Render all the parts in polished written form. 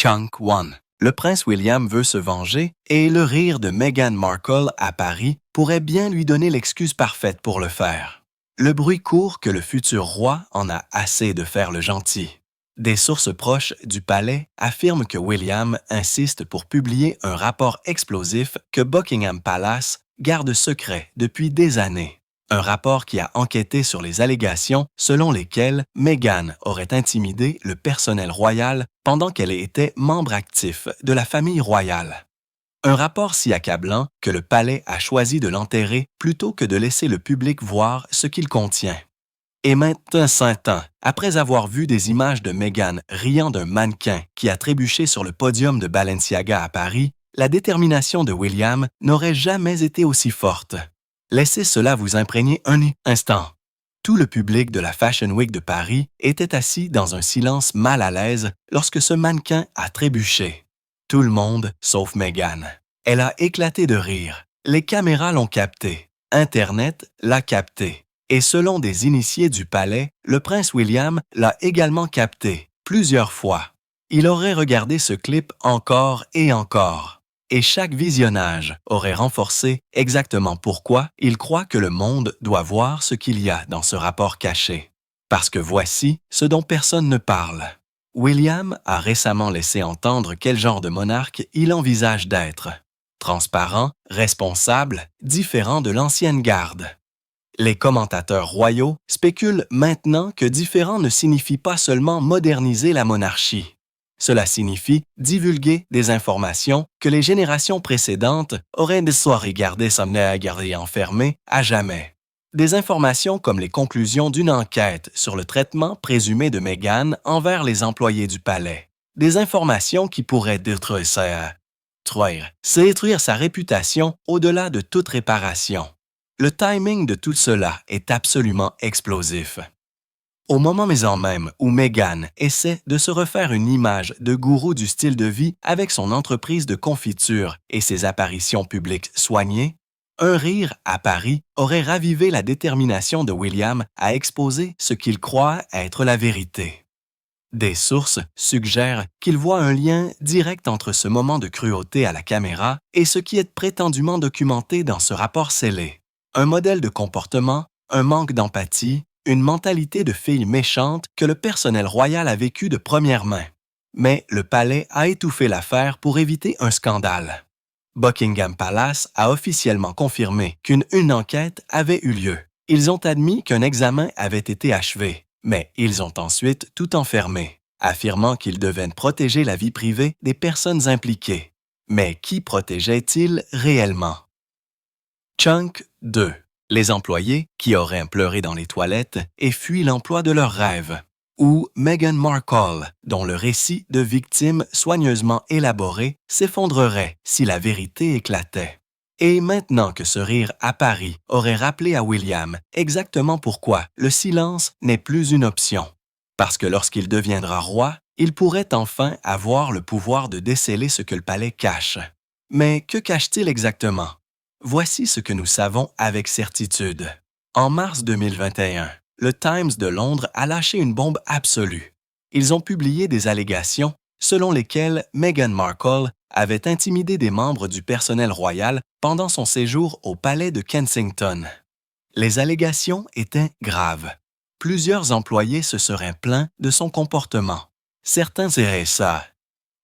Chunk 1. Le prince William veut se venger et le rire de Meghan Markle à Paris pourrait bien lui donner l'excuse parfaite pour le faire. Le bruit court que le futur roi en a assez de faire le gentil. Des sources proches du palais affirment que William insiste pour publier un rapport explosif que Buckingham Palace garde secret depuis des années. Un rapport qui a enquêté sur les allégations selon lesquelles Meghan aurait intimidé le personnel royal pendant qu'elle était membre actif de la famille royale. Un rapport si accablant que le palais a choisi de l'enterrer plutôt que de laisser le public voir ce qu'il contient. Et maintenant, 5 ans, après avoir vu des images de Meghan riant d'un mannequin qui a trébuché sur le podium de Balenciaga à Paris, la détermination de William n'aurait jamais été aussi forte. Laissez cela vous imprégner un instant. Tout le public de la Fashion Week de Paris était assis dans un silence mal à l'aise lorsque ce mannequin a trébuché. Tout le monde, sauf Meghan. Elle a éclaté de rire. Les caméras l'ont capté. Internet l'a capté. Et selon des initiés du palais, le prince William l'a également capté, plusieurs fois. Il aurait regardé ce clip encore et encore. Et chaque visionnage aurait renforcé exactement pourquoi il croit que le monde doit voir ce qu'il y a dans ce rapport caché. Parce que voici ce dont personne ne parle. William a récemment laissé entendre quel genre de monarque il envisage d'être. Transparent, responsable, différent de l'ancienne garde. Les commentateurs royaux spéculent maintenant que différent ne signifie pas seulement moderniser la monarchie. Cela signifie divulguer des informations que les générations précédentes auraient soit regardé s'amener à garder enfermé à jamais. Des informations comme les conclusions d'une enquête sur le traitement présumé de Meghan envers les employés du palais. Des informations qui pourraient détruire sa réputation au-delà de toute réparation. Le timing de tout cela est absolument explosif. Au moment même où Meghan essaie de se refaire une image de gourou du style de vie avec son entreprise de confiture et ses apparitions publiques soignées, un rire à Paris aurait ravivé la détermination de William à exposer ce qu'il croit être la vérité. Des sources suggèrent qu'il voit un lien direct entre ce moment de cruauté à la caméra et ce qui est prétendument documenté dans ce rapport scellé. Un modèle de comportement, un manque d'empathie, une mentalité de fille méchante que le personnel royal a vécu de première main. Mais le palais a étouffé l'affaire pour éviter un scandale. Buckingham Palace a officiellement confirmé qu'une enquête avait eu lieu. Ils ont admis qu'un examen avait été achevé, mais ils ont ensuite tout enfermé, affirmant qu'ils devaient protéger la vie privée des personnes impliquées. Mais qui protégeait-il réellement? Chunk 2. Les employés qui auraient pleuré dans les toilettes et fui l'emploi de leurs rêves. Ou Meghan Markle, dont le récit de victime soigneusement élaboré s'effondrerait si la vérité éclatait. Et maintenant que ce rire à Paris aurait rappelé à William exactement pourquoi le silence n'est plus une option. Parce que lorsqu'il deviendra roi, il pourrait enfin avoir le pouvoir de déceler ce que le palais cache. Mais que cache-t-il exactement? Voici ce que nous savons avec certitude. En mars 2021, le Times de Londres a lâché une bombe absolue. Ils ont publié des allégations selon lesquelles Meghan Markle avait intimidé des membres du personnel royal pendant son séjour au palais de Kensington. Les allégations étaient graves. Plusieurs employés se seraient plaints de son comportement. Certains diraient ça.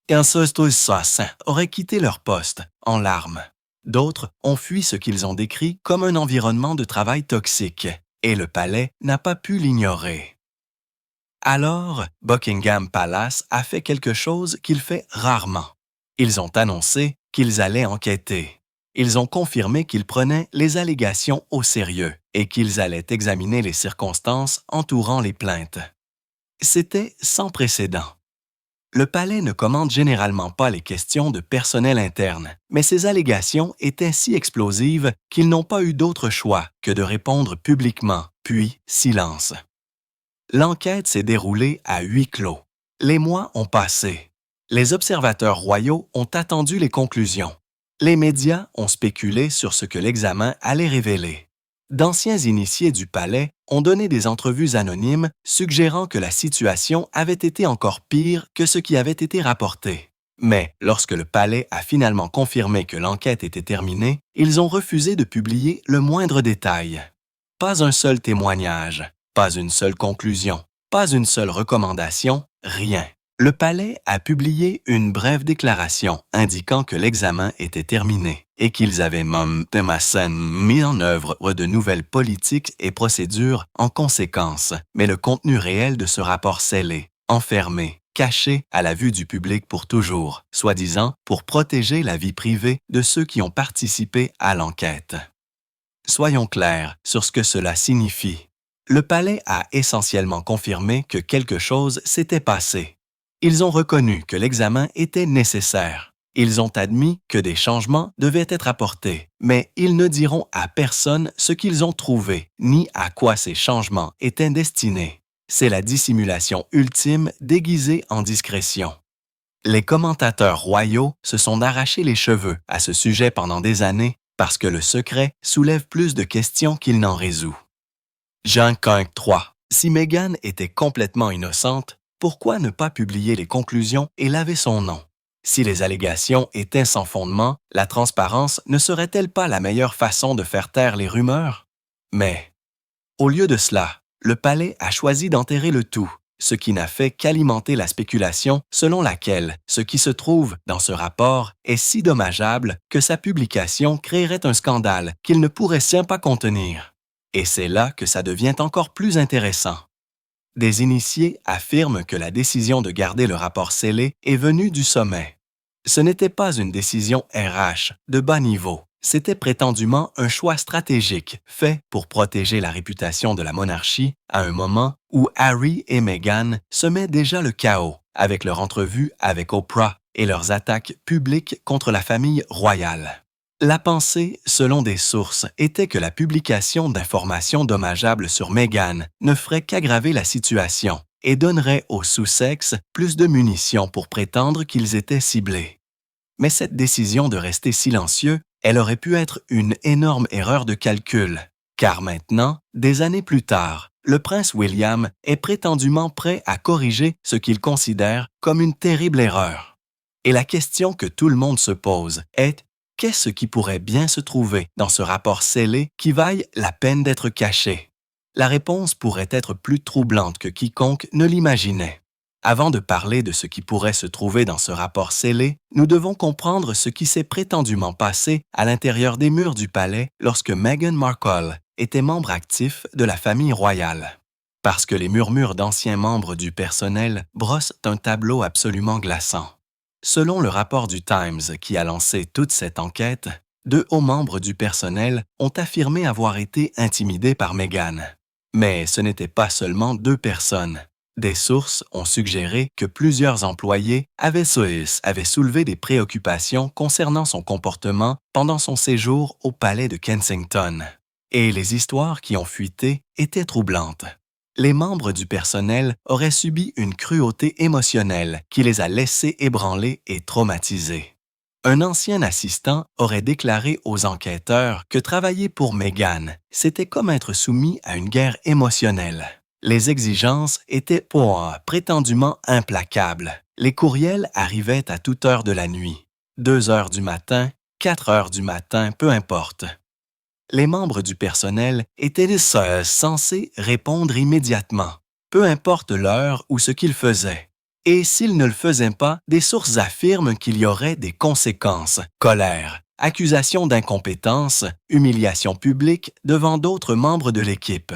Et un assassin aurait quitté leur poste en larmes. D'autres ont fui ce qu'ils ont décrit comme un environnement de travail toxique, et le palais n'a pas pu l'ignorer. Alors, Buckingham Palace a fait quelque chose qu'il fait rarement. Ils ont annoncé qu'ils allaient enquêter. Ils ont confirmé qu'ils prenaient les allégations au sérieux et qu'ils allaient examiner les circonstances entourant les plaintes. C'était sans précédent. Le palais ne commande généralement pas les questions de personnel interne, mais ces allégations étaient si explosives qu'ils n'ont pas eu d'autre choix que de répondre publiquement, puis silence. L'enquête s'est déroulée à huis clos. Les mois ont passé. Les observateurs royaux ont attendu les conclusions. Les médias ont spéculé sur ce que l'examen allait révéler. D'anciens initiés du palais ont donné des entrevues anonymes suggérant que la situation avait été encore pire que ce qui avait été rapporté. Mais lorsque le palais a finalement confirmé que l'enquête était terminée, ils ont refusé de publier le moindre détail. Pas un seul témoignage, pas une seule conclusion, pas une seule recommandation, rien. Le palais a publié une brève déclaration indiquant que l'examen était terminé et qu'ils avaient même mis en œuvre de nouvelles politiques et procédures en conséquence, mais le contenu réel de ce rapport scellé, enfermé, caché à la vue du public pour toujours, soi-disant pour protéger la vie privée de ceux qui ont participé à l'enquête. Soyons clairs sur ce que cela signifie. Le palais a essentiellement confirmé que quelque chose s'était passé. Ils ont reconnu que l'examen était nécessaire. Ils ont admis que des changements devaient être apportés, mais ils ne diront à personne ce qu'ils ont trouvé, ni à quoi ces changements étaient destinés. C'est la dissimulation ultime déguisée en discrétion. Les commentateurs royaux se sont arrachés les cheveux à ce sujet pendant des années parce que le secret soulève plus de questions qu'il n'en résout. Jean 3. Si Meghan était complètement innocente, pourquoi ne pas publier les conclusions et laver son nom? Si les allégations étaient sans fondement, la transparence ne serait-elle pas la meilleure façon de faire taire les rumeurs? Mais, au lieu de cela, le palais a choisi d'enterrer le tout, ce qui n'a fait qu'alimenter la spéculation selon laquelle ce qui se trouve dans ce rapport est si dommageable que sa publication créerait un scandale qu'il ne pourrait sien pas contenir. Et c'est là que ça devient encore plus intéressant. Des initiés affirment que la décision de garder le rapport scellé est venue du sommet. Ce n'était pas une décision RH de bas niveau, c'était prétendument un choix stratégique fait pour protéger la réputation de la monarchie à un moment où Harry et Meghan semaient déjà le chaos avec leur entrevue avec Oprah et leurs attaques publiques contre la famille royale. La pensée, selon des sources, était que la publication d'informations dommageables sur Meghan ne ferait qu'aggraver la situation et donnerait aux Sussex plus de munitions pour prétendre qu'ils étaient ciblés. Mais cette décision de rester silencieux, elle aurait pu être une énorme erreur de calcul, car maintenant, des années plus tard, le prince William est prétendument prêt à corriger ce qu'il considère comme une terrible erreur. Et la question que tout le monde se pose est: qu'est-ce qui pourrait bien se trouver dans ce rapport scellé qui vaille la peine d'être caché? La réponse pourrait être plus troublante que quiconque ne l'imaginait. Avant de parler de ce qui pourrait se trouver dans ce rapport scellé, nous devons comprendre ce qui s'est prétendument passé à l'intérieur des murs du palais lorsque Meghan Markle était membre actif de la famille royale. Parce que les murmures d'anciens membres du personnel brossent un tableau absolument glaçant. Selon le rapport du Times qui a lancé toute cette enquête, 2 hauts membres du personnel ont affirmé avoir été intimidés par Meghan. Mais ce n'était pas seulement 2 personnes. Des sources ont suggéré que plusieurs employés avaient soulevé des préoccupations concernant son comportement pendant son séjour au palais de Kensington. Et les histoires qui ont fuité étaient troublantes. Les membres du personnel auraient subi une cruauté émotionnelle qui les a laissés ébranlés et traumatisés. Un ancien assistant aurait déclaré aux enquêteurs que travailler pour Meghan, c'était comme être soumis à une guerre émotionnelle. Les exigences étaient prétendument implacables. Les courriels arrivaient à toute heure de la nuit. 2 heures du matin, 4 heures du matin, peu importe. Les membres du personnel étaient censés répondre immédiatement, peu importe l'heure ou ce qu'ils faisaient. Et s'ils ne le faisaient pas, des sources affirment qu'il y aurait des conséquences, colère, accusation d'incompétence, humiliation publique devant d'autres membres de l'équipe.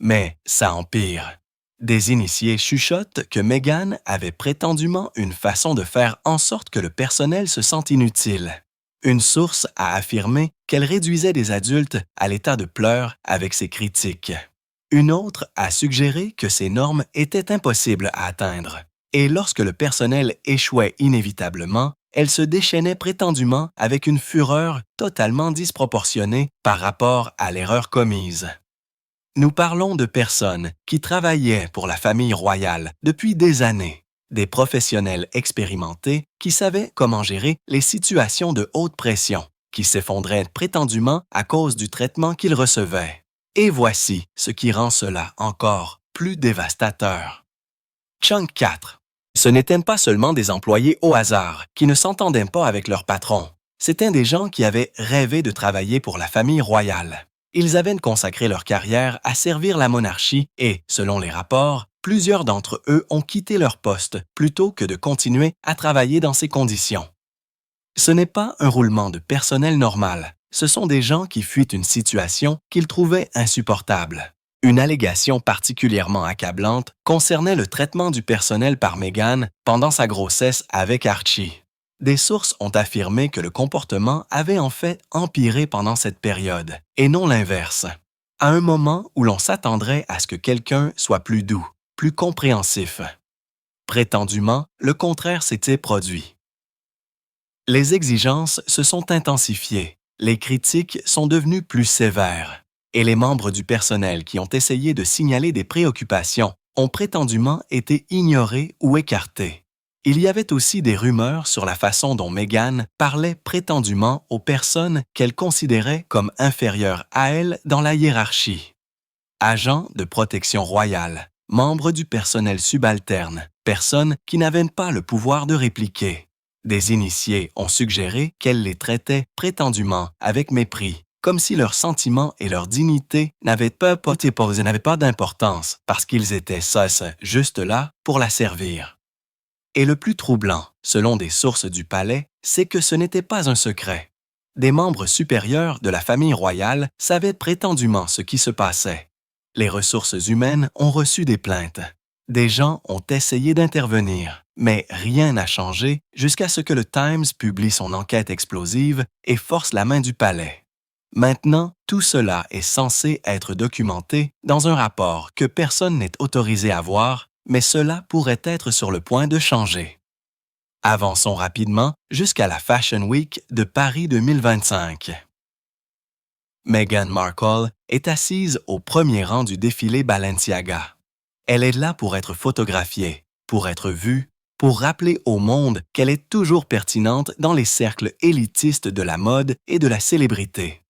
Mais ça empire. Des initiés chuchotent que Meghan avait prétendument une façon de faire en sorte que le personnel se sente inutile. Une source a affirmé qu'elle réduisait des adultes à l'état de pleurs avec ses critiques. Une autre a suggéré que ces normes étaient impossibles à atteindre. Et lorsque le personnel échouait inévitablement, elle se déchaînait prétendument avec une fureur totalement disproportionnée par rapport à l'erreur commise. Nous parlons de personnes qui travaillaient pour la famille royale depuis des années. Des professionnels expérimentés qui savaient comment gérer les situations de haute pression, qui s'effondraient prétendument à cause du traitement qu'ils recevaient. Et voici ce qui rend cela encore plus dévastateur. Chunk 4. Ce n'étaient pas seulement des employés au hasard qui ne s'entendaient pas avec leur patron. C'étaient des gens qui avaient rêvé de travailler pour la famille royale. Ils avaient consacré leur carrière à servir la monarchie et, selon les rapports, plusieurs d'entre eux ont quitté leur poste plutôt que de continuer à travailler dans ces conditions. Ce n'est pas un roulement de personnel normal. Ce sont des gens qui fuient une situation qu'ils trouvaient insupportable. Une allégation particulièrement accablante concernait le traitement du personnel par Meghan pendant sa grossesse avec Archie. Des sources ont affirmé que le comportement avait en fait empiré pendant cette période, et non l'inverse. À un moment où l'on s'attendrait à ce que quelqu'un soit plus doux, plus compréhensif. Prétendument, le contraire s'était produit. Les exigences se sont intensifiées, les critiques sont devenues plus sévères, et les membres du personnel qui ont essayé de signaler des préoccupations ont prétendument été ignorés ou écartés. Il y avait aussi des rumeurs sur la façon dont Meghan parlait prétendument aux personnes qu'elle considérait comme inférieures à elle dans la hiérarchie. Agents de protection royale, membres du personnel subalterne, personnes qui n'avaient pas le pouvoir de répliquer. Des initiés ont suggéré qu'elle les traitait prétendument avec mépris, comme si leurs sentiments et leur dignité n'avaient pas d'importance parce qu'ils étaient juste là pour la servir. Et le plus troublant, selon des sources du palais, c'est que ce n'était pas un secret. Des membres supérieurs de la famille royale savaient prétendument ce qui se passait. Les ressources humaines ont reçu des plaintes. Des gens ont essayé d'intervenir, mais rien n'a changé jusqu'à ce que le Times publie son enquête explosive et force la main du palais. Maintenant, tout cela est censé être documenté dans un rapport que personne n'est autorisé à voir, mais cela pourrait être sur le point de changer. Avançons rapidement jusqu'à la Fashion Week de Paris 2025. Meghan Markle est assise au premier rang du défilé Balenciaga. Elle est là pour être photographiée, pour être vue, pour rappeler au monde qu'elle est toujours pertinente dans les cercles élitistes de la mode et de la célébrité.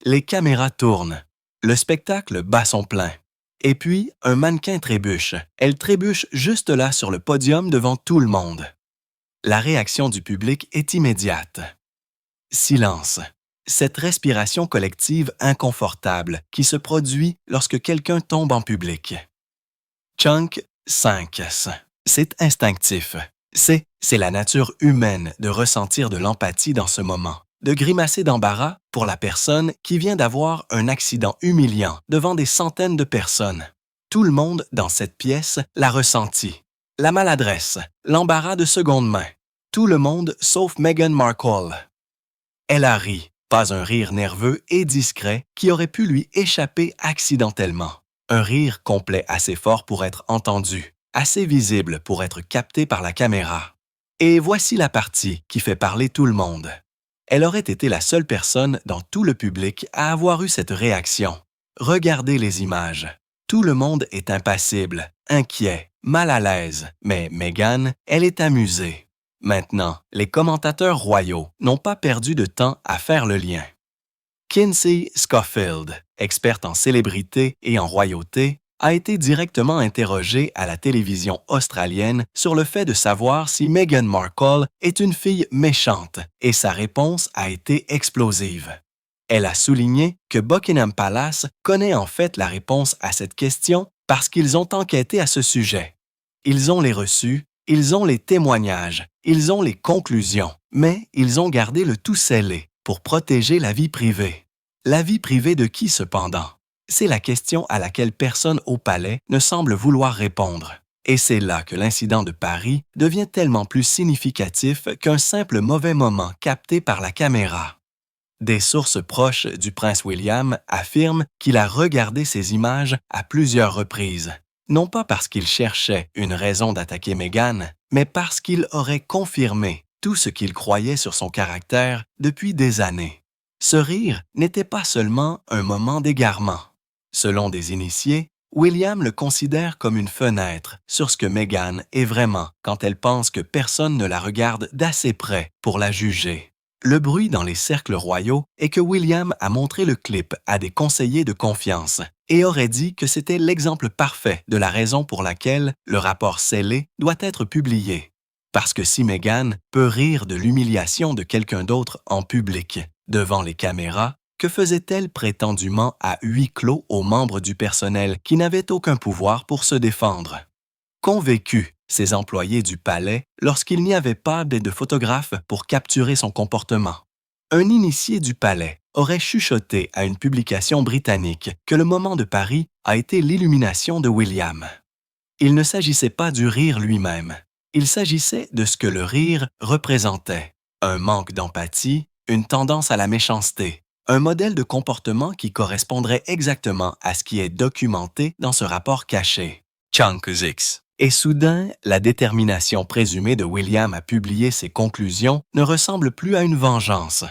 Les caméras tournent, le spectacle bat son plein. Et puis, un mannequin trébuche. Elle trébuche juste là sur le podium devant tout le monde. La réaction du public est immédiate. Silence. Cette respiration collective inconfortable qui se produit lorsque quelqu'un tombe en public. Chunk 5. C'est instinctif. C'est la nature humaine de ressentir de l'empathie dans ce moment, de grimacer d'embarras pour la personne qui vient d'avoir un accident humiliant devant des centaines de personnes. Tout le monde dans cette pièce l'a ressenti. La maladresse, l'embarras de seconde main. Tout le monde sauf Meghan Markle. Elle a ri, pas un rire nerveux et discret qui aurait pu lui échapper accidentellement. Un rire complet assez fort pour être entendu, assez visible pour être capté par la caméra. Et voici la partie qui fait parler tout le monde. Elle aurait été la seule personne dans tout le public à avoir eu cette réaction. Regardez les images. Tout le monde est impassible, inquiet, mal à l'aise, mais Meghan, elle est amusée. Maintenant, les commentateurs royaux n'ont pas perdu de temps à faire le lien. Kinsey Schofield, experte en célébrité et en royauté, a été directement interrogée à la télévision australienne sur le fait de savoir si Meghan Markle est une fille méchante, et sa réponse a été explosive. Elle a souligné que Buckingham Palace connaît en fait la réponse à cette question parce qu'ils ont enquêté à ce sujet. Ils ont les reçus, ils ont les témoignages, ils ont les conclusions, mais ils ont gardé le tout scellé pour protéger la vie privée. La vie privée de qui cependant? C'est la question à laquelle personne au palais ne semble vouloir répondre. Et c'est là que l'incident de Paris devient tellement plus significatif qu'un simple mauvais moment capté par la caméra. Des sources proches du prince William affirment qu'il a regardé ces images à plusieurs reprises, non pas parce qu'il cherchait une raison d'attaquer Meghan, mais parce qu'il aurait confirmé tout ce qu'il croyait sur son caractère depuis des années. Ce rire n'était pas seulement un moment d'égarement. Selon des initiés, William le considère comme une fenêtre sur ce que Meghan est vraiment quand elle pense que personne ne la regarde d'assez près pour la juger. Le bruit dans les cercles royaux est que William a montré le clip à des conseillers de confiance et aurait dit que c'était l'exemple parfait de la raison pour laquelle le rapport scellé doit être publié. Parce que si Meghan peut rire de l'humiliation de quelqu'un d'autre en public, devant les caméras, que faisait-elle prétendument à huis clos aux membres du personnel qui n'avaient aucun pouvoir pour se défendre? Convaincus, ces employés du palais, lorsqu'il n'y avait pas de photographe pour capturer son comportement. Un initié du palais aurait chuchoté à une publication britannique que le moment de Paris a été l'illumination de William. Il ne s'agissait pas du rire lui-même. Il s'agissait de ce que le rire représentait. Un manque d'empathie, une tendance à la méchanceté, un modèle de comportement qui correspondrait exactement à ce qui est documenté dans ce rapport caché. Chunk-Zix. Et soudain, la détermination présumée de William à publier ses conclusions ne ressemble plus à une vengeance.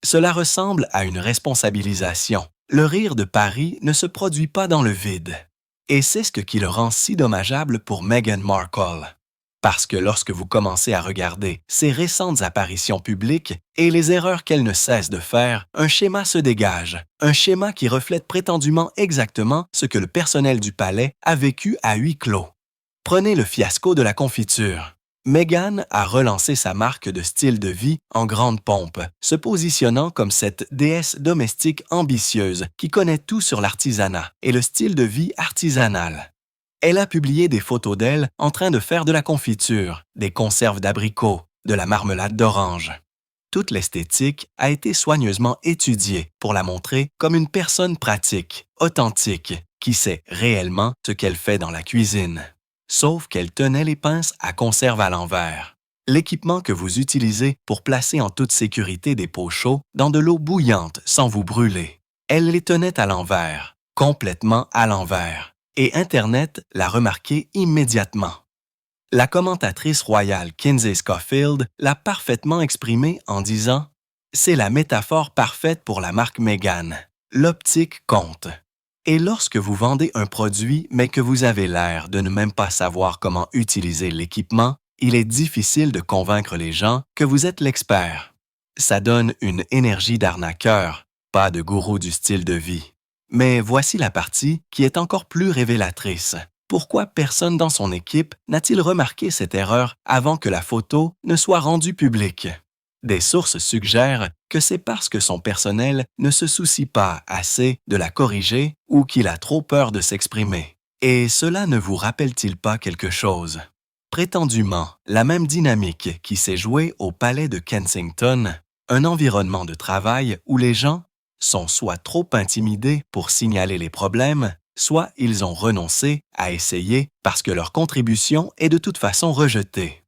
Cela ressemble à une responsabilisation. Le rire de Paris ne se produit pas dans le vide. Et c'est ce qui le rend si dommageable pour Meghan Markle. Parce que lorsque vous commencez à regarder ses récentes apparitions publiques et les erreurs qu'elle ne cesse de faire, un schéma se dégage, un schéma qui reflète prétendument exactement ce que le personnel du palais a vécu à huis clos. Prenez le fiasco de la confiture. Meghan a relancé sa marque de style de vie en grande pompe, se positionnant comme cette déesse domestique ambitieuse qui connaît tout sur l'artisanat et le style de vie artisanal. Elle a publié des photos d'elle en train de faire de la confiture, des conserves d'abricots, de la marmelade d'orange. Toute l'esthétique a été soigneusement étudiée pour la montrer comme une personne pratique, authentique, qui sait réellement ce qu'elle fait dans la cuisine. Sauf qu'elle tenait les pinces à conserve à l'envers. L'équipement que vous utilisez pour placer en toute sécurité des pots chauds dans de l'eau bouillante sans vous brûler. Elle les tenait à l'envers, complètement à l'envers. Et Internet l'a remarqué immédiatement. La commentatrice royale Kinsey Schofield l'a parfaitement exprimé en disant « C'est la métaphore parfaite pour la marque Meghan. L'optique compte. » Et lorsque vous vendez un produit mais que vous avez l'air de ne même pas savoir comment utiliser l'équipement, il est difficile de convaincre les gens que vous êtes l'expert. Ça donne une énergie d'arnaqueur, pas de gourou du style de vie. Mais voici la partie qui est encore plus révélatrice. Pourquoi personne dans son équipe n'a-t-il remarqué cette erreur avant que la photo ne soit rendue publique? Des sources suggèrent que c'est parce que son personnel ne se soucie pas assez de la corriger ou qu'il a trop peur de s'exprimer. Et cela ne vous rappelle-t-il pas quelque chose? Prétendument, la même dynamique qui s'est jouée au palais de Kensington, un environnement de travail où les gens sont soit trop intimidés pour signaler les problèmes, soit ils ont renoncé à essayer parce que leur contribution est de toute façon rejetée.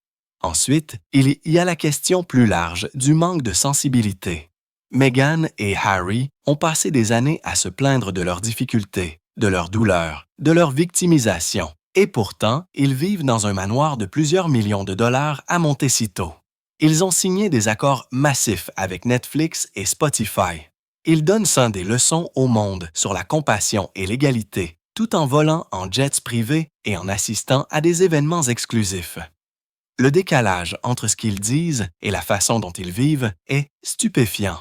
Ensuite, il y a la question plus large du manque de sensibilité. Meghan et Harry ont passé des années à se plaindre de leurs difficultés, de leurs douleurs, de leur victimisation, et pourtant, ils vivent dans un manoir de plusieurs millions de dollars à Montecito. Ils ont signé des accords massifs avec Netflix et Spotify. Ils donnent des leçons au monde sur la compassion et l'égalité, tout en volant en jets privés et en assistant à des événements exclusifs. Le décalage entre ce qu'ils disent et la façon dont ils vivent est stupéfiant.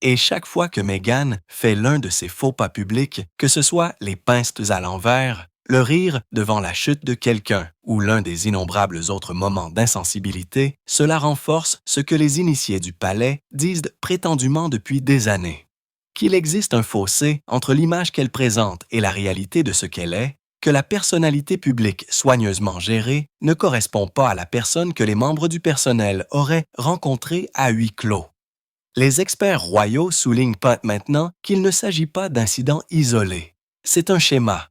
Et chaque fois que Meghan fait l'un de ses faux pas publics, que ce soit les pinces à l'envers, le rire devant la chute de quelqu'un ou l'un des innombrables autres moments d'insensibilité, cela renforce ce que les initiés du palais disent prétendument depuis des années. Qu'il existe un fossé entre l'image qu'elle présente et la réalité de ce qu'elle est, que la personnalité publique soigneusement gérée ne correspond pas à la personne que les membres du personnel auraient rencontrée à huis clos. Les experts royaux soulignent maintenant qu'il ne s'agit pas d'incidents isolés. C'est un schéma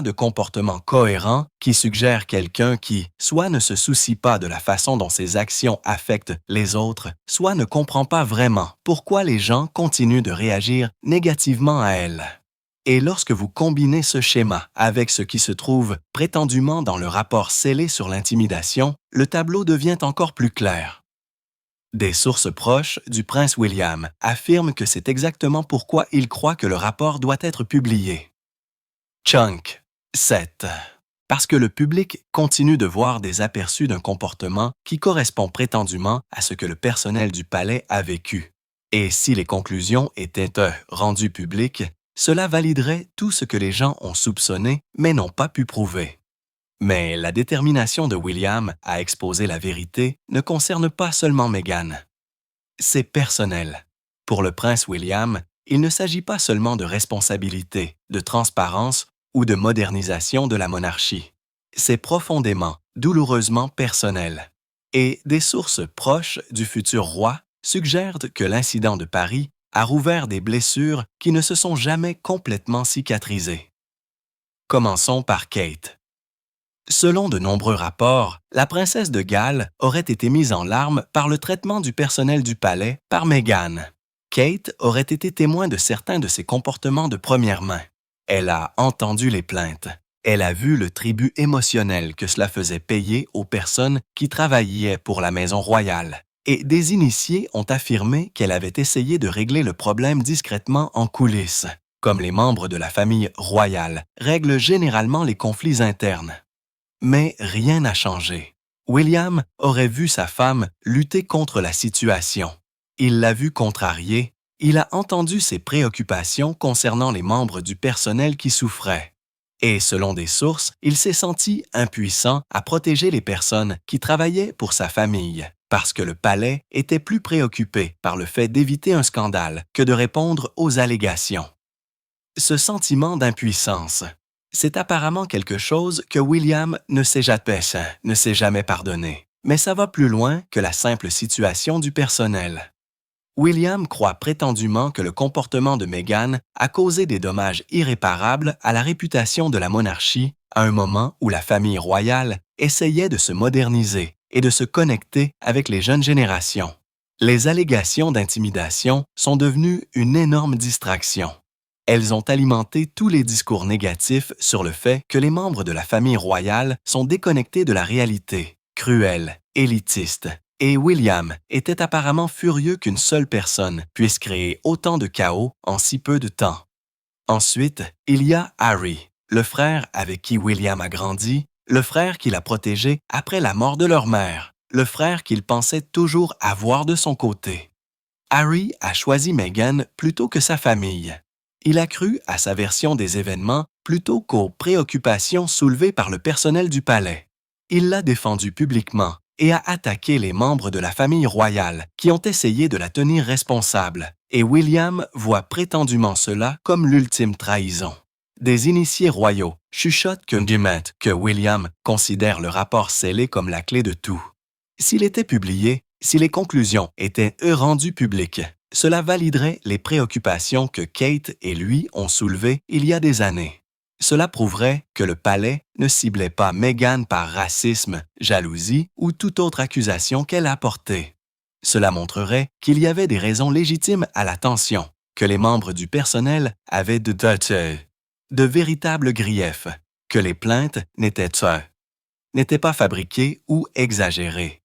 de comportement cohérent qui suggère quelqu'un qui, soit ne se soucie pas de la façon dont ses actions affectent les autres, soit ne comprend pas vraiment pourquoi les gens continuent de réagir négativement à elle. Et lorsque vous combinez ce schéma avec ce qui se trouve prétendument dans le rapport scellé sur l'intimidation, le tableau devient encore plus clair. Des sources proches du prince William affirment que c'est exactement pourquoi il croit que le rapport doit être publié. Chunk 7. parce que le public continue de voir des aperçus d'un comportement qui correspond prétendument à ce que le personnel du palais a vécu. Et si les conclusions étaient rendues publiques, cela validerait tout ce que les gens ont soupçonné mais n'ont pas pu prouver. Mais la détermination de William à exposer la vérité ne concerne pas seulement Meghan. C'est personnel. Pour le prince William, il ne s'agit pas seulement de responsabilité, de transparence ou de modernisation de la monarchie. C'est profondément, douloureusement personnel. Et des sources proches du futur roi suggèrent que l'incident de Paris a rouvert des blessures qui ne se sont jamais complètement cicatrisées. Commençons par Kate. Selon de nombreux rapports, la princesse de Galles aurait été mise en larmes par le traitement du personnel du palais par Meghan. Kate aurait été témoin de certains de ses comportements de première main. Elle a entendu les plaintes. Elle a vu le tribut émotionnel que cela faisait payer aux personnes qui travaillaient pour la maison royale. Et des initiés ont affirmé qu'elle avait essayé de régler le problème discrètement en coulisses, comme les membres de la famille royale règlent généralement les conflits internes. Mais rien n'a changé. William aurait vu sa femme lutter contre la situation. Il l'a vue contrariée, il a entendu ses préoccupations concernant les membres du personnel qui souffraient. Et selon des sources, il s'est senti impuissant à protéger les personnes qui travaillaient pour sa famille, parce que le palais était plus préoccupé par le fait d'éviter un scandale que de répondre aux allégations. Ce sentiment d'impuissance, c'est apparemment quelque chose que William ne s'est jamais pardonné. Mais ça va plus loin que la simple situation du personnel. William croit prétendument que le comportement de Meghan a causé des dommages irréparables à la réputation de la monarchie à un moment où la famille royale essayait de se moderniser et de se connecter avec les jeunes générations. Les allégations d'intimidation sont devenues une énorme distraction. Elles ont alimenté tous les discours négatifs sur le fait que les membres de la famille royale sont déconnectés de la réalité, cruels, élitistes. Et William était apparemment furieux qu'une seule personne puisse créer autant de chaos en si peu de temps. Ensuite, il y a Harry, le frère avec qui William a grandi, le frère qu'il a protégé après la mort de leur mère, le frère qu'il pensait toujours avoir de son côté. Harry a choisi Meghan plutôt que sa famille. Il a cru à sa version des événements plutôt qu'aux préoccupations soulevées par le personnel du palais. Il l'a défendue publiquement et a attaqué les membres de la famille royale qui ont essayé de la tenir responsable, et William voit prétendument cela comme l'ultime trahison. Des initiés royaux chuchotent que William considère le rapport scellé comme la clé de tout. S'il était publié, si les conclusions étaient rendues publiques, cela validerait les préoccupations que Kate et lui ont soulevées il y a des années. Cela prouverait que le palais ne ciblait pas Meghan par racisme, jalousie ou toute autre accusation qu'elle a portée. Cela montrerait qu'il y avait des raisons légitimes à la tension, que les membres du personnel avaient de véritables griefs, que les plaintes n'étaient pas fabriquées ou exagérées.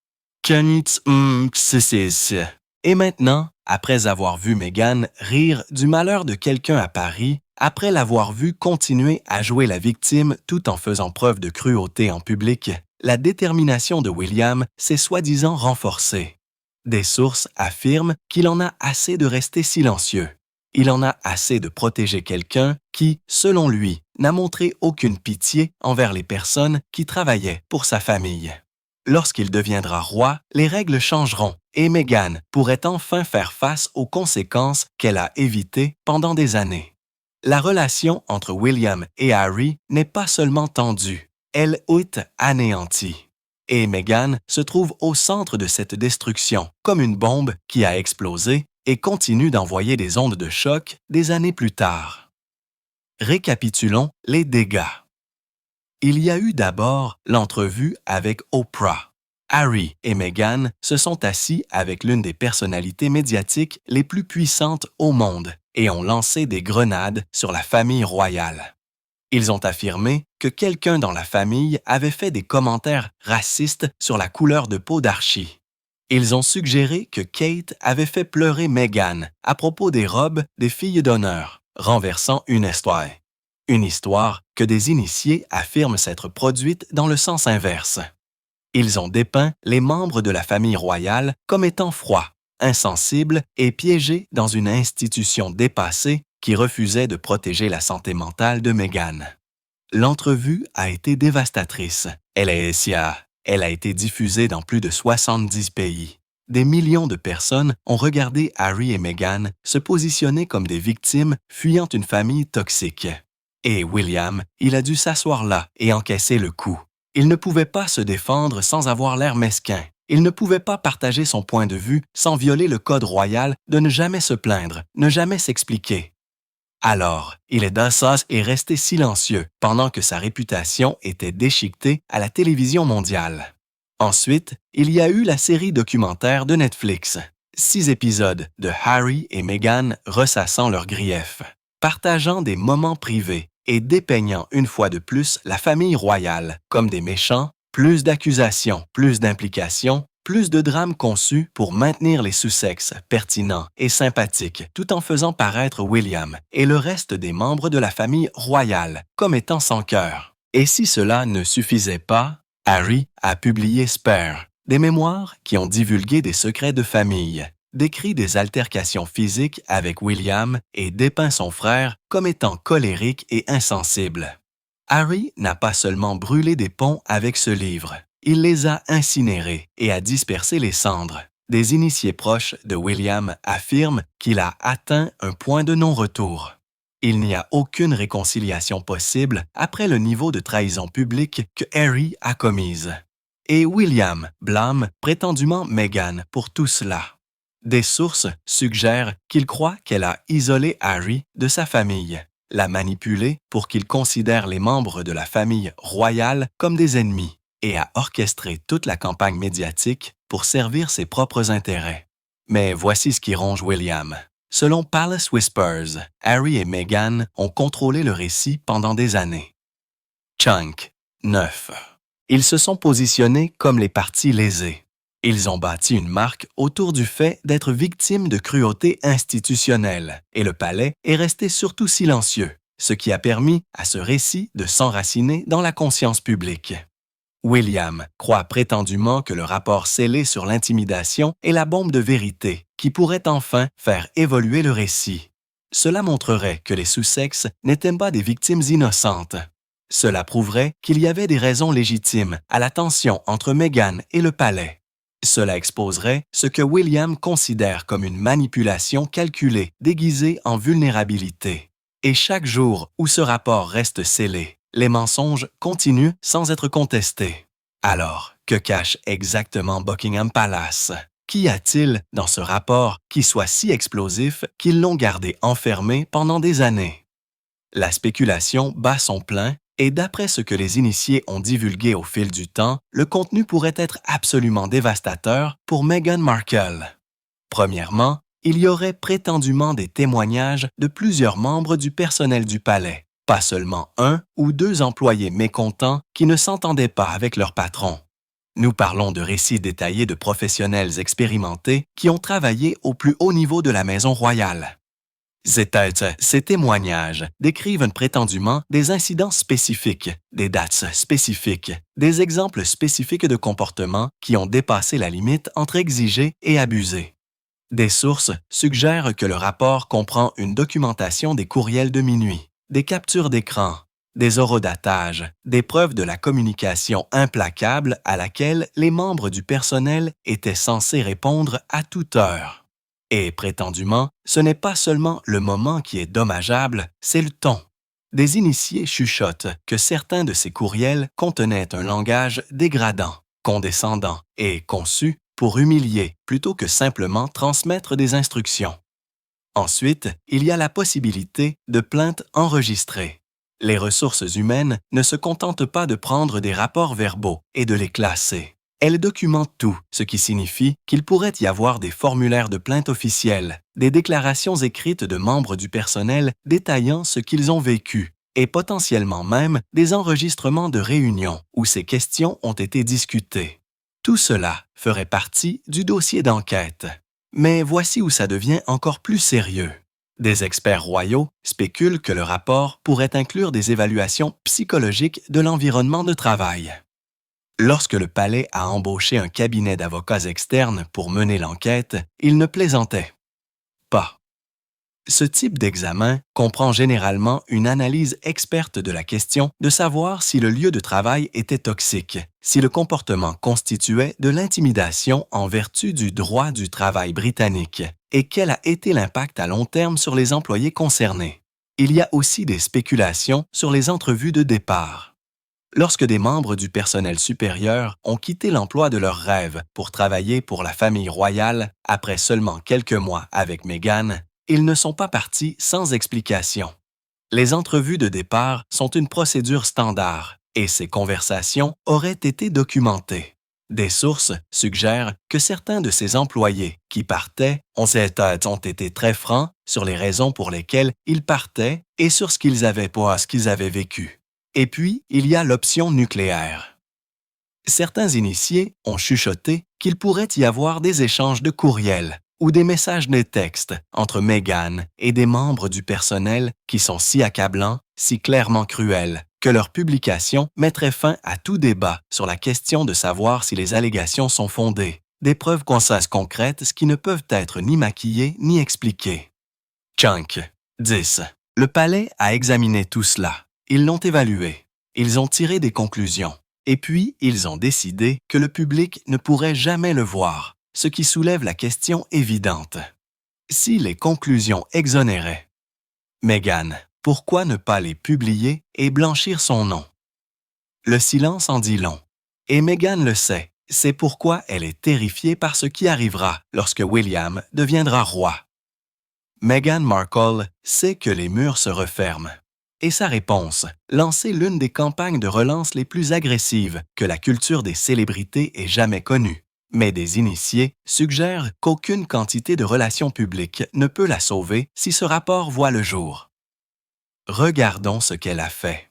Et maintenant, après avoir vu Meghan rire du malheur de quelqu'un à Paris, après l'avoir vu continuer à jouer la victime tout en faisant preuve de cruauté en public, la détermination de William s'est soi-disant renforcée. Des sources affirment qu'il en a assez de rester silencieux. Il en a assez de protéger quelqu'un qui, selon lui, n'a montré aucune pitié envers les personnes qui travaillaient pour sa famille. Lorsqu'il deviendra roi, les règles changeront et Meghan pourrait enfin faire face aux conséquences qu'elle a évitées pendant des années. La relation entre William et Harry n'est pas seulement tendue, elle est anéantie. Et Meghan se trouve au centre de cette destruction, comme une bombe qui a explosé et continue d'envoyer des ondes de choc des années plus tard. Récapitulons les dégâts. Il y a eu d'abord l'entrevue avec Oprah. Harry et Meghan se sont assis avec l'une des personnalités médiatiques les plus puissantes au monde et ont lancé des grenades sur la famille royale. Ils ont affirmé que quelqu'un dans la famille avait fait des commentaires racistes sur la couleur de peau d'Archie. Ils ont suggéré que Kate avait fait pleurer Meghan à propos des robes des filles d'honneur, renversant une histoire. Une histoire que des initiés affirment s'être produite dans le sens inverse. Ils ont dépeint les membres de la famille royale comme étant froids, insensibles et piégés dans une institution dépassée qui refusait de protéger la santé mentale de Meghan. L'entrevue a été dévastatrice. Elle a été diffusée dans plus de 70 pays. Des millions de personnes ont regardé Harry et Meghan se positionner comme des victimes fuyant une famille toxique. Et William, il a dû s'asseoir là et encaisser le coup. Il ne pouvait pas se défendre sans avoir l'air mesquin. Il ne pouvait pas partager son point de vue sans violer le code royal de ne jamais se plaindre, ne jamais s'expliquer. Alors, Dassas est resté silencieux pendant que sa réputation était déchiquetée à la télévision mondiale. Ensuite, il y a eu la série documentaire de Netflix, 6 épisodes de Harry et Meghan ressassant leurs griefs, partageant des moments privés et dépeignant une fois de plus la famille royale comme des méchants, plus d'accusations, plus d'implications, plus de drames conçus pour maintenir les Sussex pertinents et sympathiques tout en faisant paraître William et le reste des membres de la famille royale comme étant sans cœur. Et si cela ne suffisait pas, Harry a publié Spare, des mémoires qui ont divulgué des secrets de famille, décrit des altercations physiques avec William et dépeint son frère comme étant colérique et insensible. Harry n'a pas seulement brûlé des ponts avec ce livre, il les a incinérés et a dispersé les cendres. Des initiés proches de William affirment qu'il a atteint un point de non-retour. Il n'y a aucune réconciliation possible après le niveau de trahison publique que Harry a commise. Et William blâme prétendument Meghan pour tout cela. Des sources suggèrent qu'il croit qu'elle a isolé Harry de sa famille, l'a manipulé pour qu'il considère les membres de la famille royale comme des ennemis et a orchestré toute la campagne médiatique pour servir ses propres intérêts. Mais voici ce qui ronge William. Selon Palace Whispers, Harry et Meghan ont contrôlé le récit pendant des années. Chunk 9. Ils se sont positionnés comme les parties lésées. Ils ont bâti une marque autour du fait d'être victimes de cruauté institutionnelle, et le palais est resté surtout silencieux, ce qui a permis à ce récit de s'enraciner dans la conscience publique. William croit prétendument que le rapport scellé sur l'intimidation est la bombe de vérité qui pourrait enfin faire évoluer le récit. Cela montrerait que les Sussex n'étaient pas des victimes innocentes. Cela prouverait qu'il y avait des raisons légitimes à la tension entre Meghan et le palais. Cela exposerait ce que William considère comme une manipulation calculée déguisée en vulnérabilité. Et chaque jour où ce rapport reste scellé, les mensonges continuent sans être contestés. Alors, que cache exactement Buckingham Palace? Qu'y a-t-il dans ce rapport qui soit si explosif qu'ils l'ont gardé enfermé pendant des années? La spéculation bat son plein et d'après ce que les initiés ont divulgué au fil du temps, le contenu pourrait être absolument dévastateur pour Meghan Markle. Premièrement, il y aurait prétendument des témoignages de plusieurs membres du personnel du palais, pas seulement 1 ou 2 employés mécontents qui ne s'entendaient pas avec leur patron. Nous parlons de récits détaillés de professionnels expérimentés qui ont travaillé au plus haut niveau de la maison royale. Ces témoignages décrivent prétendument des incidents spécifiques, des dates spécifiques, des exemples spécifiques de comportements qui ont dépassé la limite entre exiger et abuser. Des sources suggèrent que le rapport comprend une documentation des courriels de minuit, des captures d'écran, des horodatages, des preuves de la communication implacable à laquelle les membres du personnel étaient censés répondre à toute heure. Et prétendument, ce n'est pas seulement le moment qui est dommageable, c'est le ton. Des initiés chuchotent que certains de ces courriels contenaient un langage dégradant, condescendant et conçu pour humilier plutôt que simplement transmettre des instructions. Ensuite, il y a la possibilité de plaintes enregistrées. Les ressources humaines ne se contentent pas de prendre des rapports verbaux et de les classer. Elles documentent tout, ce qui signifie qu'il pourrait y avoir des formulaires de plainte officiels, des déclarations écrites de membres du personnel détaillant ce qu'ils ont vécu, et potentiellement même des enregistrements de réunions où ces questions ont été discutées. Tout cela ferait partie du dossier d'enquête. Mais voici où ça devient encore plus sérieux. Des experts royaux spéculent que le rapport pourrait inclure des évaluations psychologiques de l'environnement de travail. Lorsque le palais a embauché un cabinet d'avocats externes pour mener l'enquête, il ne plaisantait pas. Ce type d'examen comprend généralement une analyse experte de la question de savoir si le lieu de travail était toxique, si le comportement constituait de l'intimidation en vertu du droit du travail britannique et quel a été l'impact à long terme sur les employés concernés. Il y a aussi des spéculations sur les entrevues de départ. Lorsque des membres du personnel supérieur ont quitté l'emploi de leurs rêves pour travailler pour la famille royale après seulement quelques mois avec Meghan, ils ne sont pas partis sans explication. Les entrevues de départ sont une procédure standard et ces conversations auraient été documentées. Des sources suggèrent que certains de ces employés qui partaient ont été très francs sur les raisons pour lesquelles ils partaient et sur ce qu'ils avaient vécu. Et puis, il y a l'option nucléaire. Certains initiés ont chuchoté qu'il pourrait y avoir des échanges de courriels ou des messages de texte entre Meghan et des membres du personnel qui sont si accablants, si clairement cruels, que leur publication mettrait fin à tout débat sur la question de savoir si les allégations sont fondées, des preuves concrètes qui ne peuvent être ni maquillées ni expliquées. Chunk 10. Le palais a examiné tout cela. Ils l'ont évalué. Ils ont tiré des conclusions. Et puis, ils ont décidé que le public ne pourrait jamais le voir, ce qui soulève la question évidente. Si les conclusions exonéraient Meghan, pourquoi ne pas les publier et blanchir son nom? Le silence en dit long. Et Meghan le sait. C'est pourquoi elle est terrifiée par ce qui arrivera lorsque William deviendra roi. Meghan Markle sait que les murs se referment. Et sa réponse, lancer l'une des campagnes de relance les plus agressives que la culture des célébrités ait jamais connue. Mais des initiés suggèrent qu'aucune quantité de relations publiques ne peut la sauver si ce rapport voit le jour. Regardons ce qu'elle a fait.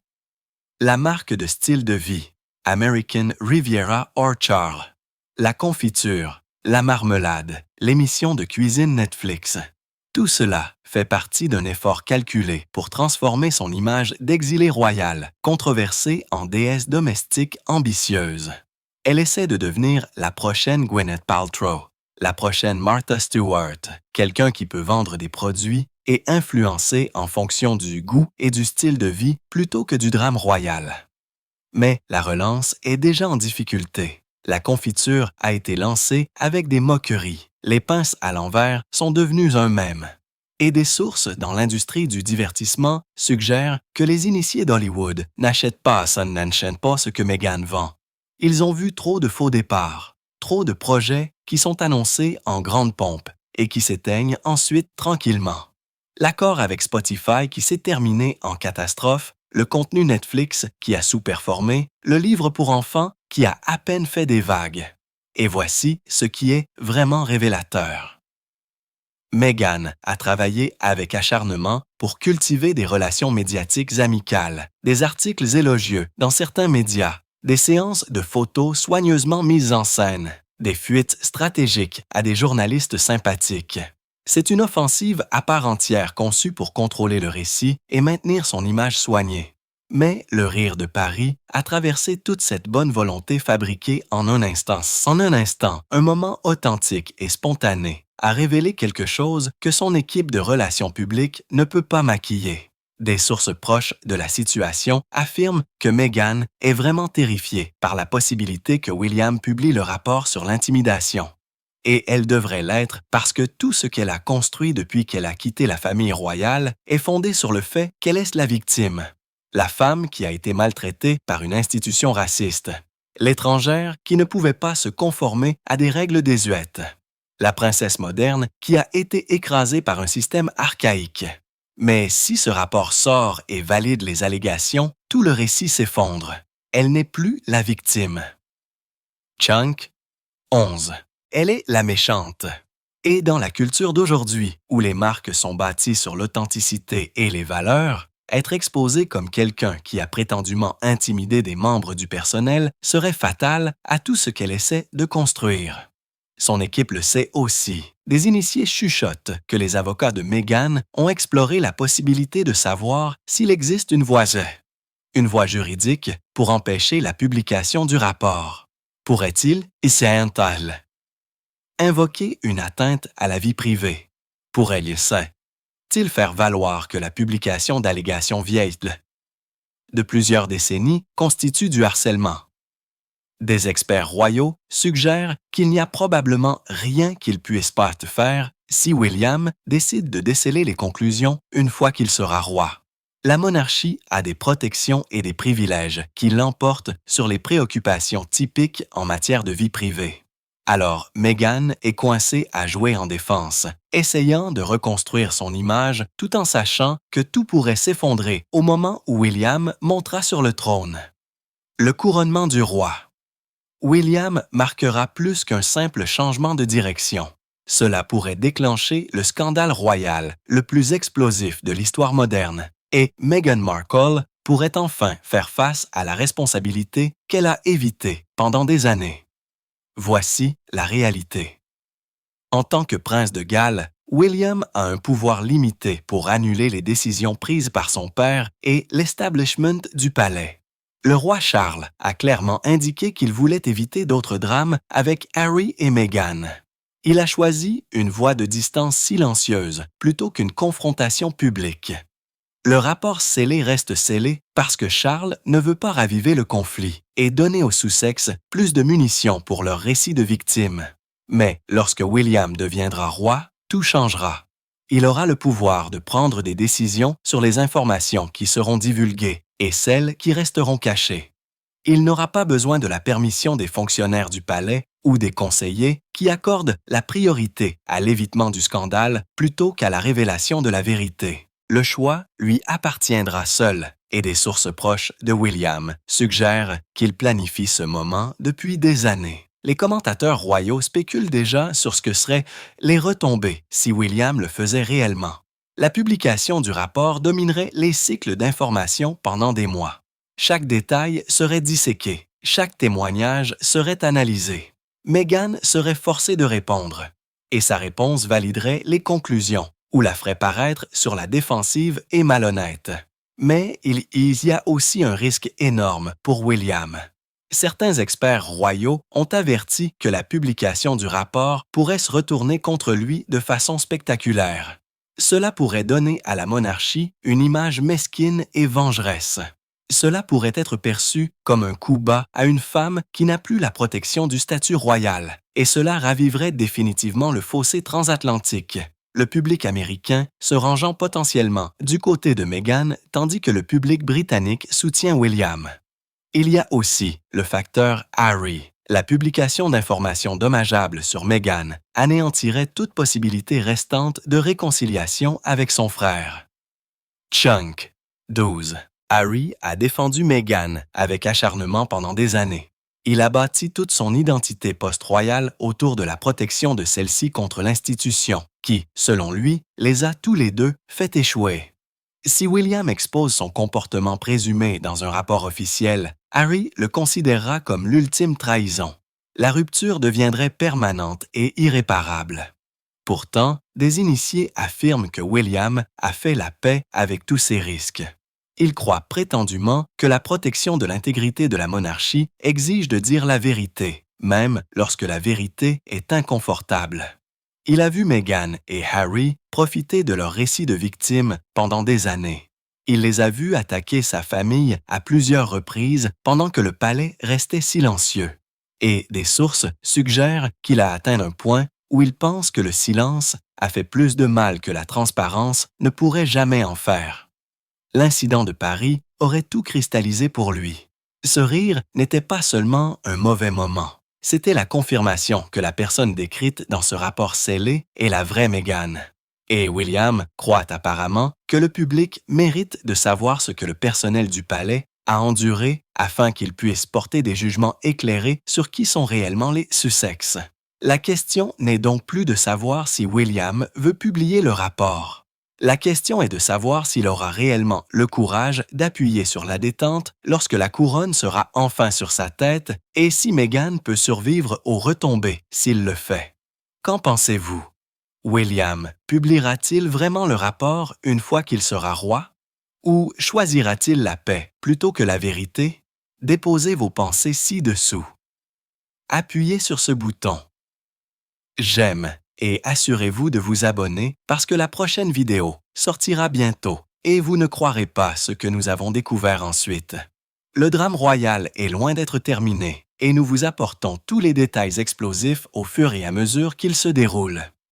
La marque de style de vie, American Riviera Orchard. La confiture, la marmelade, l'émission de cuisine Netflix. Tout cela fait partie d'un effort calculé pour transformer son image d'exilée royale, controversée en déesse domestique ambitieuse. Elle essaie de devenir la prochaine Gwyneth Paltrow, la prochaine Martha Stewart, quelqu'un qui peut vendre des produits et influencer en fonction du goût et du style de vie plutôt que du drame royal. Mais la relance est déjà en difficulté. La confiture a été lancée avec des moqueries. Les pinces à l'envers sont devenues un mème. Et des sources dans l'industrie du divertissement suggèrent que les initiés d'Hollywood n'achètent pas ce que Meghan vend. Ils ont vu trop de faux départs, trop de projets qui sont annoncés en grande pompe et qui s'éteignent ensuite tranquillement. L'accord avec Spotify qui s'est terminé en catastrophe, le contenu Netflix qui a sous-performé, le livre pour enfants qui a à peine fait des vagues. Et voici ce qui est vraiment révélateur. Meghan a travaillé avec acharnement pour cultiver des relations médiatiques amicales, des articles élogieux dans certains médias, des séances de photos soigneusement mises en scène, des fuites stratégiques à des journalistes sympathiques. C'est une offensive à part entière conçue pour contrôler le récit et maintenir son image soignée. Mais le rire de Paris a traversé toute cette bonne volonté fabriquée en un instant. En un instant, un moment authentique et spontané a révélé quelque chose que son équipe de relations publiques ne peut pas maquiller. Des sources proches de la situation affirment que Meghan est vraiment terrifiée par la possibilité que William publie le rapport sur l'intimidation. Et elle devrait l'être parce que tout ce qu'elle a construit depuis qu'elle a quitté la famille royale est fondé sur le fait qu'elle est la victime. La femme qui a été maltraitée par une institution raciste. L'étrangère qui ne pouvait pas se conformer à des règles désuètes. La princesse moderne qui a été écrasée par un système archaïque. Mais si ce rapport sort et valide les allégations, tout le récit s'effondre. Elle n'est plus la victime. Chunk 11. Elle est la méchante. Et dans la culture d'aujourd'hui, où les marques sont bâties sur l'authenticité et les valeurs, être exposé comme quelqu'un qui a prétendument intimidé des membres du personnel serait fatal à tout ce qu'elle essaie de construire. Son équipe le sait aussi. Des initiés chuchotent que les avocats de Meghan ont exploré la possibilité de savoir s'il existe une voie juridique pour empêcher la publication du rapport. Pourrait-il, il invoquer une atteinte à la vie privée? Pourrait-il faire valoir que la publication d'allégations vieilles de plusieurs décennies constitue du harcèlement? Des experts royaux suggèrent qu'il n'y a probablement rien qu'il puisse pas faire si William décide de déceler les conclusions une fois qu'il sera roi. La monarchie a des protections et des privilèges qui l'emportent sur les préoccupations typiques en matière de vie privée. Alors, Meghan est coincée à jouer en défense, essayant de reconstruire son image tout en sachant que tout pourrait s'effondrer au moment où William montera sur le trône. Le couronnement du roi. William marquera plus qu'un simple changement de direction. Cela pourrait déclencher le scandale royal le plus explosif de l'histoire moderne, et Meghan Markle pourrait enfin faire face à la responsabilité qu'elle a évitée pendant des années. Voici la réalité. En tant que prince de Galles, William a un pouvoir limité pour annuler les décisions prises par son père et l'establishment du palais. Le roi Charles a clairement indiqué qu'il voulait éviter d'autres drames avec Harry et Meghan. Il a choisi une voie de distance silencieuse plutôt qu'une confrontation publique. Le rapport scellé reste scellé parce que Charles ne veut pas raviver le conflit et donner aux Sussex plus de munitions pour leur récit de victimes. Mais lorsque William deviendra roi, tout changera. Il aura le pouvoir de prendre des décisions sur les informations qui seront divulguées et celles qui resteront cachées. Il n'aura pas besoin de la permission des fonctionnaires du palais ou des conseillers qui accordent la priorité à l'évitement du scandale plutôt qu'à la révélation de la vérité. Le choix lui appartiendra seul et des sources proches de William suggèrent qu'il planifie ce moment depuis des années. Les commentateurs royaux spéculent déjà sur ce que seraient les retombées si William le faisait réellement. La publication du rapport dominerait les cycles d'information pendant des mois. Chaque détail serait disséqué, chaque témoignage serait analysé. Meghan serait forcée de répondre, et sa réponse validerait les conclusions ou la ferait paraître sur la défensive et malhonnête. Mais il y a aussi un risque énorme pour William. Certains experts royaux ont averti que la publication du rapport pourrait se retourner contre lui de façon spectaculaire. Cela pourrait donner à la monarchie une image mesquine et vengeresse. Cela pourrait être perçu comme un coup bas à une femme qui n'a plus la protection du statut royal, et cela raviverait définitivement le fossé transatlantique, le public américain se rangeant potentiellement du côté de Meghan tandis que le public britannique soutient William. Il y a aussi le facteur Harry. La publication d'informations dommageables sur Meghan anéantirait toute possibilité restante de réconciliation avec son frère. Chunk 12. Harry a défendu Meghan avec acharnement pendant des années. Il a bâti toute son identité post-royale autour de la protection de celle-ci contre l'institution, qui, selon lui, les a tous les deux fait échouer. Si William expose son comportement présumé dans un rapport officiel, Harry le considérera comme l'ultime trahison. La rupture deviendrait permanente et irréparable. Pourtant, des initiés affirment que William a fait la paix avec tous ces risques. Il croit prétendument que la protection de l'intégrité de la monarchie exige de dire la vérité, même lorsque la vérité est inconfortable. Il a vu Meghan et Harry profiter de leur récit de victimes pendant des années. Il les a vus attaquer sa famille à plusieurs reprises pendant que le palais restait silencieux. Et des sources suggèrent qu'il a atteint un point où il pense que le silence a fait plus de mal que la transparence ne pourrait jamais en faire. L'incident de Paris aurait tout cristallisé pour lui. Ce rire n'était pas seulement un mauvais moment. C'était la confirmation que la personne décrite dans ce rapport scellé est la vraie Meghan. Et William croit apparemment que le public mérite de savoir ce que le personnel du palais a enduré afin qu'il puisse porter des jugements éclairés sur qui sont réellement les Sussex. La question n'est donc plus de savoir si William veut publier le rapport. La question est de savoir s'il aura réellement le courage d'appuyer sur la détente lorsque la couronne sera enfin sur sa tête et si Meghan peut survivre aux retombées s'il le fait. Qu'en pensez-vous? William publiera-t-il vraiment le rapport une fois qu'il sera roi? Ou choisira-t-il la paix plutôt que la vérité? Déposez vos pensées ci-dessous. Appuyez sur ce bouton. J'aime et assurez-vous de vous abonner parce que la prochaine vidéo sortira bientôt et vous ne croirez pas ce que nous avons découvert ensuite. Le drame royal est loin d'être terminé et nous vous apportons tous les détails explosifs au fur et à mesure qu'il se déroule.